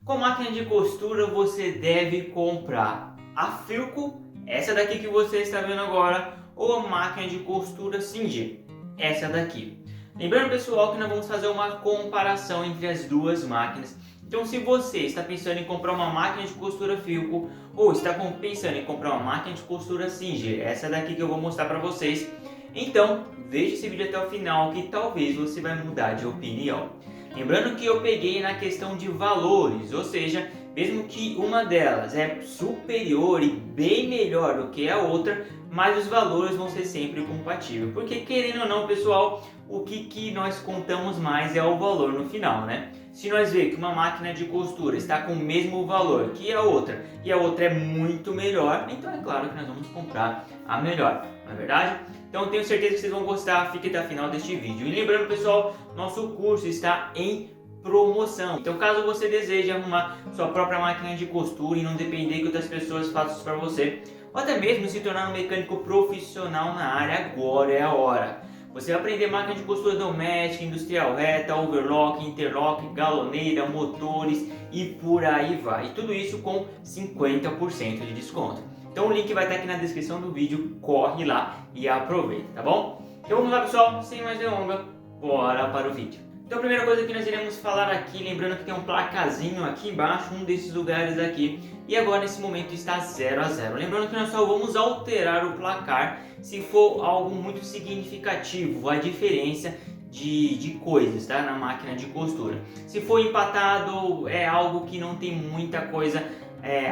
Qual máquina de costura você deve comprar? A Philco, essa daqui que você está vendo agora, ou a máquina de costura Singer, essa daqui. Lembrando, pessoal, que nós vamos fazer uma comparação entre as duas máquinas. Então, se você está pensando em comprar uma máquina de costura Philco ou está pensando em comprar uma máquina de costura Singer, essa daqui que eu vou mostrar para vocês, então veja esse vídeo até o final que talvez você vai mudar de opinião. Lembrando que eu peguei na questão de valores, ou seja, mesmo que uma delas é superior e bem melhor do que a outra, mas os valores vão ser sempre compatíveis. Porque querendo ou não, pessoal, o que nós contamos mais é o valor no final, né? Se nós ver que uma máquina de costura está com o mesmo valor que a outra e a outra é muito melhor, então é claro que nós vamos comprar a melhor, não é verdade? Então tenho certeza que vocês vão gostar, fique até o final deste vídeo. E lembrando, pessoal, nosso curso está em promoção. Então caso você deseje arrumar sua própria máquina de costura e não depender que outras pessoas façam isso para você, ou até mesmo se tornar um mecânico profissional na área, agora é a hora. Você vai aprender máquina de costura doméstica, industrial reta, overlock, interlock, galoneira, motores e por aí vai. E tudo isso com 50% de desconto. Então o link vai estar aqui na descrição do vídeo, corre lá e aproveita, tá bom? Então vamos lá, pessoal, sem mais delongas, bora para o vídeo. Então a primeira coisa que nós iremos falar aqui, lembrando que tem um placazinho aqui embaixo, um desses lugares aqui, e agora nesse momento está 0 a 0. Lembrando que nós só vamos alterar o placar se for algo muito significativo, a diferença de coisas, tá? Na máquina de costura. Se for empatado, é algo que não tem muita coisa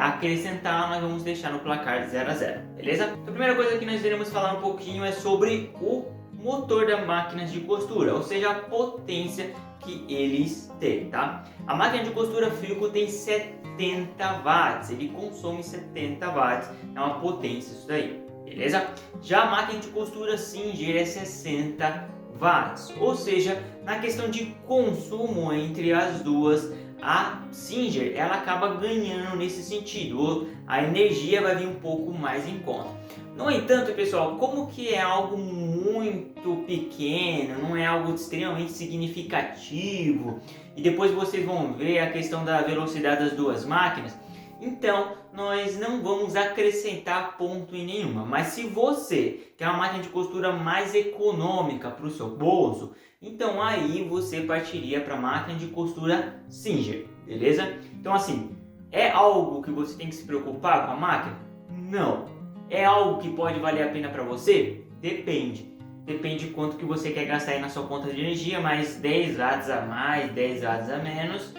acrescentar, nós vamos deixar no placar de 0 a 0, beleza? Então, a primeira coisa que nós iremos falar um pouquinho é sobre o motor da máquina de costura, ou seja, a potência que eles têm, tá? A máquina de costura Philco tem 70 watts, ele consome 70 watts, é uma potência isso daí, beleza? Já a máquina de costura Singer é 60 watts, ou seja, na questão de consumo entre as duas, a Singer ela acaba ganhando nesse sentido, a energia vai vir um pouco mais em conta. No entanto, pessoal, como que é algo muito pequeno, não é algo extremamente significativo, e depois vocês vão ver a questão da velocidade das duas máquinas, então nós não vamos acrescentar ponto em nenhuma. Mas se você quer uma máquina de costura mais econômica para o seu bolso, então aí você partiria para a máquina de costura Singer, beleza? Então assim, é algo que você tem que se preocupar com a máquina? Não. É algo que pode valer a pena para você? Depende. Depende de quanto que você quer gastar aí na sua conta de energia, mas 10 watts a mais, 10 watts a menos,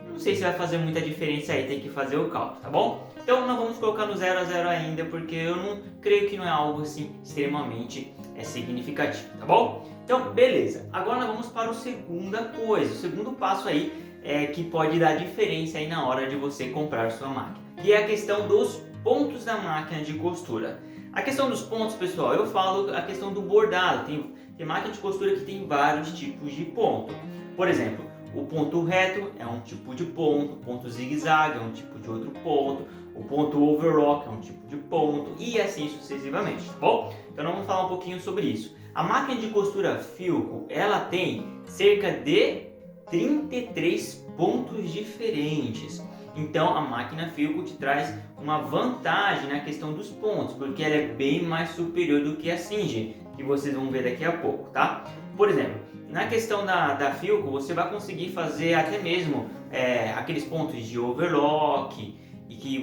não sei se vai fazer muita diferença aí, tem que fazer o cálculo, tá bom? Então não vamos colocar no 0 a 0 ainda, porque eu não creio que não é algo assim extremamente significativo, tá bom? Então beleza, agora nós vamos para a segunda coisa, o segundo passo aí que pode dar diferença aí na hora de você comprar sua máquina, que é a questão dos pontos da máquina de costura. A questão dos pontos, pessoal, eu falo a questão do bordado. Tem máquina de costura que tem vários tipos de ponto. Por exemplo, o ponto reto é um tipo de ponto, o ponto zigue-zague é um tipo de outro ponto, o ponto overlock é um tipo de ponto e assim sucessivamente, tá bom? Então vamos falar um pouquinho sobre isso. A máquina de costura Philco, ela tem cerca de 33 pontos diferentes. Então a máquina Philco te traz uma vantagem na questão dos pontos, porque ela é bem mais superior do que a Singer, que vocês vão ver daqui a pouco, tá? Por exemplo, na questão da Philco, você vai conseguir fazer até mesmo aqueles pontos de overlock, e que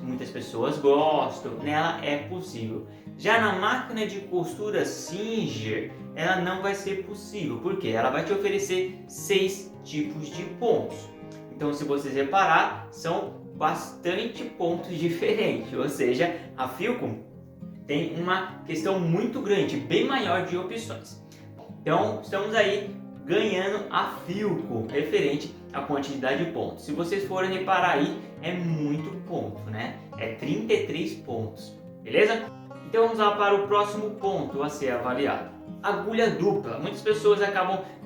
muitas pessoas gostam, nela é possível. Já na máquina de costura Singer, ela não vai ser possível, porque ela vai te oferecer 6 tipos de pontos. Então, se vocês reparar, são bastante pontos diferentes, ou seja, a Philco tem uma questão muito grande, bem maior de opções. Então, estamos aí ganhando a Philco referente à quantidade de pontos. Se vocês forem reparar aí, é muito ponto, né? É 33 pontos, beleza? Então vamos lá para o próximo ponto a ser avaliado. Agulha dupla. Muitas pessoas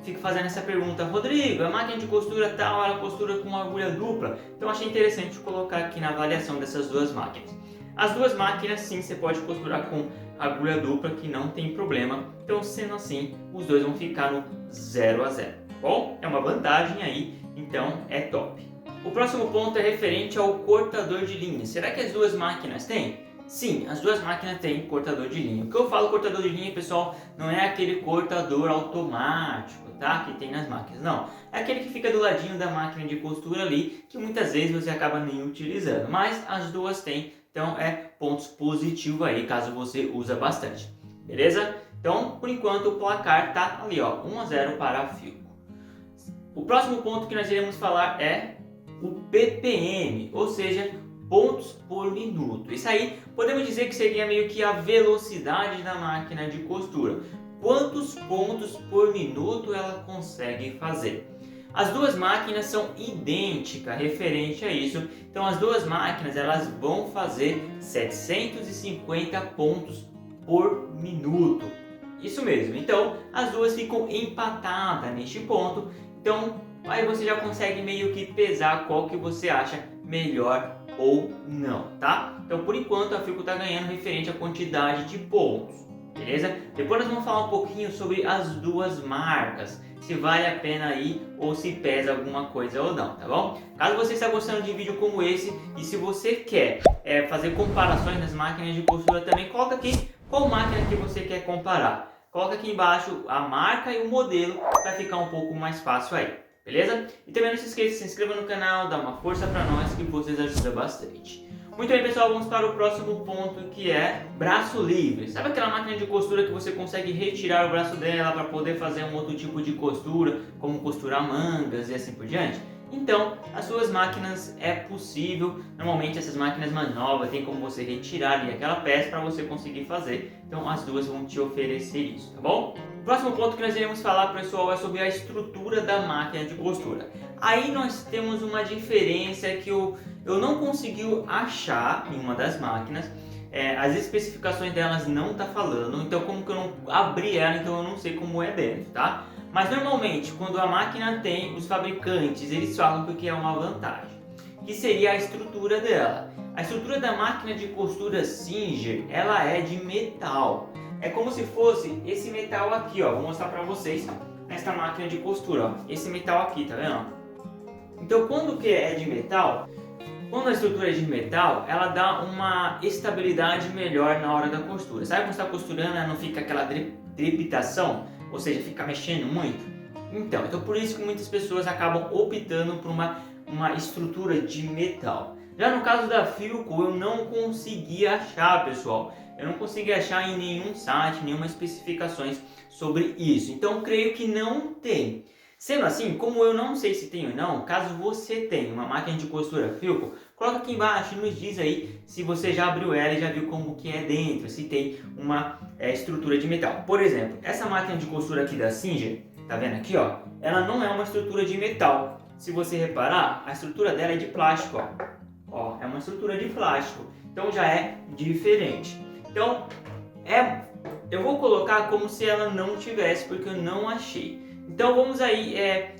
ficam fazendo essa pergunta: Rodrigo, a máquina de costura tal, ela costura com agulha dupla? Então achei interessante colocar aqui na avaliação dessas duas máquinas. As duas máquinas sim, você pode costurar com agulha dupla, que não tem problema. Então, sendo assim, os dois vão ficar no 0 a 0. Bom, é uma vantagem aí, então é top. O próximo ponto é referente ao cortador de linha. Será que as duas máquinas têm? Sim, as duas máquinas têm cortador de linha. O que eu falo cortador de linha, pessoal, não é aquele cortador automático, tá? Que tem nas máquinas, não. É aquele que fica do ladinho da máquina de costura ali, que muitas vezes você acaba nem utilizando. Mas as duas têm, então é pontos positivos aí, caso você usa bastante. Beleza? Então, por enquanto, o placar tá ali, ó, 1-0 para a Philco. O próximo ponto que nós iremos falar é o PPM, ou seja, pontos por minuto. Isso aí podemos dizer que seria meio que a velocidade da máquina de costura. Quantos pontos por minuto ela consegue fazer? As duas máquinas são idênticas referente a isso. Então as duas máquinas elas vão fazer 750 pontos por minuto. Isso mesmo. Então as duas ficam empatadas neste ponto. Então aí você já consegue meio que pesar qual que você acha melhor ou não, tá? Então por enquanto a Philco está ganhando referente à quantidade de pontos, beleza? Depois nós vamos falar um pouquinho sobre as duas marcas, se vale a pena ir ou se pesa alguma coisa ou não, tá bom? Caso você esteja gostando de vídeo como esse e se você quer fazer comparações das máquinas de costura também, coloca aqui qual máquina que você quer comparar. Coloca aqui embaixo a marca e o modelo para ficar um pouco mais fácil aí. Beleza? E também não se esqueça de se inscrever no canal, dar uma força para nós que vocês ajudam bastante. Muito bem, pessoal, vamos para o próximo ponto que é braço livre. Sabe aquela máquina de costura que você consegue retirar o braço dela para poder fazer um outro tipo de costura, como costurar mangas e assim por diante? Então, as suas máquinas é possível, normalmente essas máquinas mais novas tem como você retirar ali aquela peça para você conseguir fazer. Então as duas vão te oferecer isso, tá bom? O próximo ponto que nós iremos falar, pessoal, é sobre a estrutura da máquina de costura. Aí nós temos uma diferença que eu não consegui achar em uma das máquinas. As especificações delas não tá falando, então como que eu não abri ela, então eu não sei como é dentro, tá? Mas normalmente quando a máquina tem, os fabricantes eles falam porque é uma vantagem, que seria a estrutura dela. A estrutura da máquina de costura Singer, ela é de metal. É como se fosse esse metal aqui, ó. Vou mostrar para vocês nesta máquina de costura, ó. Esse metal aqui, tá vendo? Então quando que é de metal? Quando a estrutura é de metal, ela dá uma estabilidade melhor na hora da costura. Sabe quando você está costurando, ela não fica aquela drepitação? Ou seja, fica mexendo muito? Então por isso que muitas pessoas acabam optando por uma estrutura de metal. Já no caso da Philco, eu não consegui achar, pessoal. Eu não consegui achar em nenhum site, nenhuma especificações sobre isso. Então creio que não tem. Sendo assim, como eu não sei se tem ou não, caso você tenha uma máquina de costura Philco, coloca aqui embaixo e nos diz aí se você já abriu ela e já viu como que é dentro, se tem uma estrutura de metal. Por exemplo, essa máquina de costura aqui da Singer, tá vendo aqui, ó? Ela não é uma estrutura de metal. Se você reparar, a estrutura dela é de plástico, ó. É uma estrutura de plástico, então já é diferente. Então, eu vou colocar como se ela não tivesse, porque eu não achei. Então vamos aí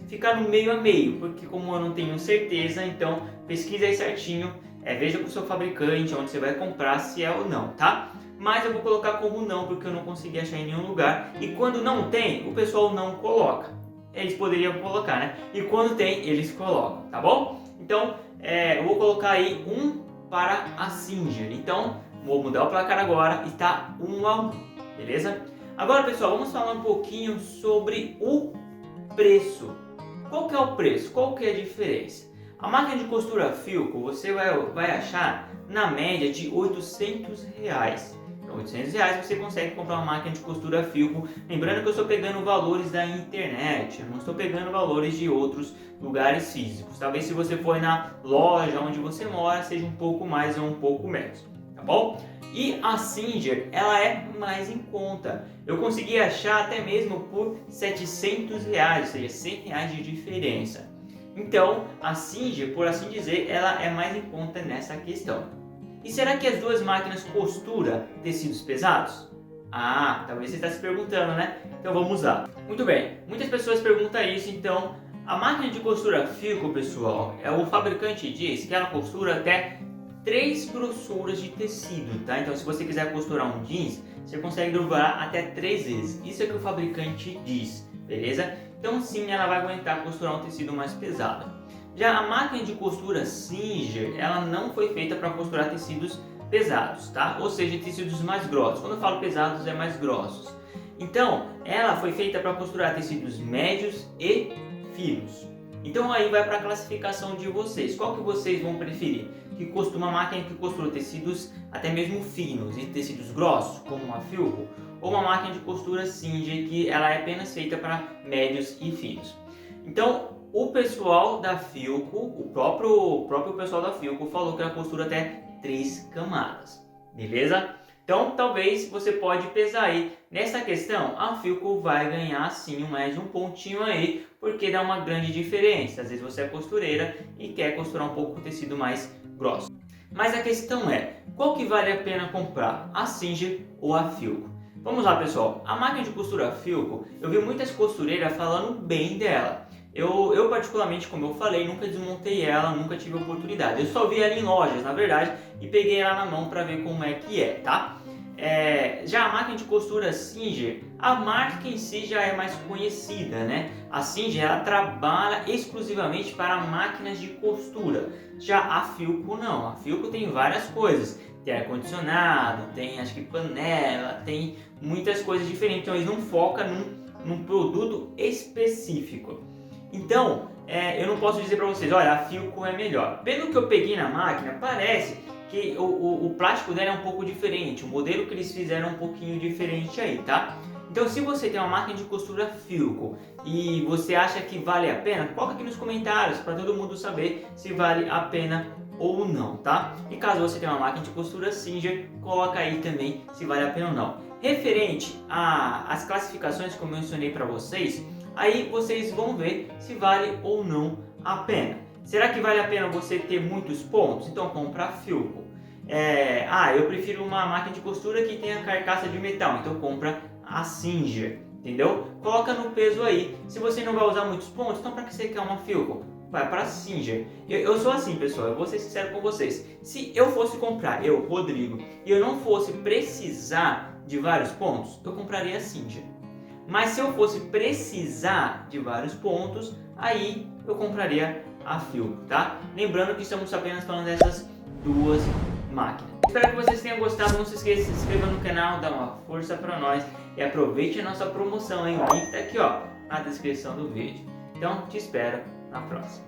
ficar no meio a meio, porque como eu não tenho certeza, então pesquisa aí certinho, veja com o seu fabricante onde você vai comprar se é ou não, tá? Mas eu vou colocar como não, porque eu não consegui achar em nenhum lugar. E quando não tem, o pessoal não coloca. Eles poderiam colocar, né? E quando tem, eles colocam, tá bom? Então eu vou colocar aí 1 para a Singer. Então vou mudar o placar agora e tá 1-1, beleza? Agora, pessoal, vamos falar um pouquinho sobre o preço. Qual que é o preço? Qual que é a diferença? A máquina de costura Philco você vai achar na média de R$800. Então, R$800 você consegue comprar uma máquina de costura Philco. Lembrando que eu estou pegando valores da internet, eu não estou pegando valores de outros lugares físicos. Talvez se você for na loja onde você mora, seja um pouco mais ou um pouco menos, tá bom? E a Singer, ela é mais em conta. Eu consegui achar até mesmo por R$700, ou seja, R$100 de diferença. Então, a Singer, por assim dizer, ela é mais em conta nessa questão. E será que as duas máquinas costuram tecidos pesados? Ah, talvez você está se perguntando, né? Então vamos lá. Muito bem, muitas pessoas perguntam isso, então a máquina de costura Philco, pessoal, o fabricante diz que ela costura até 3 grossuras de tecido, tá? Então se você quiser costurar um jeans, você consegue dobrar até 3 vezes. Isso é que o fabricante diz, beleza? Então sim, ela vai aguentar costurar um tecido mais pesado. Já a máquina de costura Singer, ela não foi feita para costurar tecidos pesados, tá? Ou seja, tecidos mais grossos. Quando eu falo pesados, é mais grossos. Então, ela foi feita para costurar tecidos médios e finos. Então aí vai para a classificação de vocês. Qual que vocês vão preferir? Que costuma uma máquina que costura tecidos até mesmo finos e tecidos grossos, como uma Philco, ou uma máquina de costura Singer que ela é apenas feita para médios e finos. Então, o pessoal da Philco, o próprio pessoal da Philco falou que ela costura até 3 camadas, beleza? Então, talvez você pode pesar aí. Nessa questão, a Philco vai ganhar sim mais um pontinho aí, porque dá uma grande diferença. Às vezes você é costureira e quer costurar um pouco o tecido mais grosso. Mas a questão é, qual que vale a pena comprar? A Singer ou a Philco? Vamos lá, pessoal. A máquina de costura Philco, eu vi muitas costureiras falando bem dela. Eu particularmente, como eu falei, nunca desmontei ela, nunca tive oportunidade. Eu só vi ela em lojas, na verdade, e peguei ela na mão para ver como é que é, tá? Já a máquina de costura Singer, a marca em si já é mais conhecida, né? A Singer, ela trabalha exclusivamente para máquinas de costura. Já a Philco não, a Philco tem várias coisas. Tem ar-condicionado, tem acho que panela, tem muitas coisas diferentes. Então eles não focam num produto específico. Então, eu não posso dizer para vocês, olha, a Philco é melhor. Pelo que eu peguei na máquina, parece que o plástico dela é um pouco diferente, o modelo que eles fizeram é um pouquinho diferente aí, tá? Então, se você tem uma máquina de costura Philco e você acha que vale a pena, coloca aqui nos comentários para todo mundo saber se vale a pena ou não, tá? E caso você tenha uma máquina de costura Singer, coloca aí também se vale a pena ou não. Referente às classificações que eu mencionei para vocês, aí vocês vão ver se vale ou não a pena. Será que vale a pena você ter muitos pontos? Então compra a Philco. Eu prefiro uma máquina de costura que tenha carcaça de metal, então compra a Singer, entendeu? Coloca no peso aí. Se você não vai usar muitos pontos, então para que você quer uma Philco? Vai para a Singer. Eu sou assim, pessoal, eu vou ser sincero com vocês. Se eu fosse comprar, Rodrigo, e eu não fosse precisar de vários pontos, eu compraria a Singer. Mas se eu fosse precisar de vários pontos, aí eu compraria a Philco, tá? Lembrando que estamos apenas falando dessas duas máquinas. Espero que vocês tenham gostado. Não se esqueça de se inscrever no canal, dar uma força para nós e aproveite a nossa promoção, hein? O link tá aqui, ó, na descrição do vídeo. Então, te espero na próxima.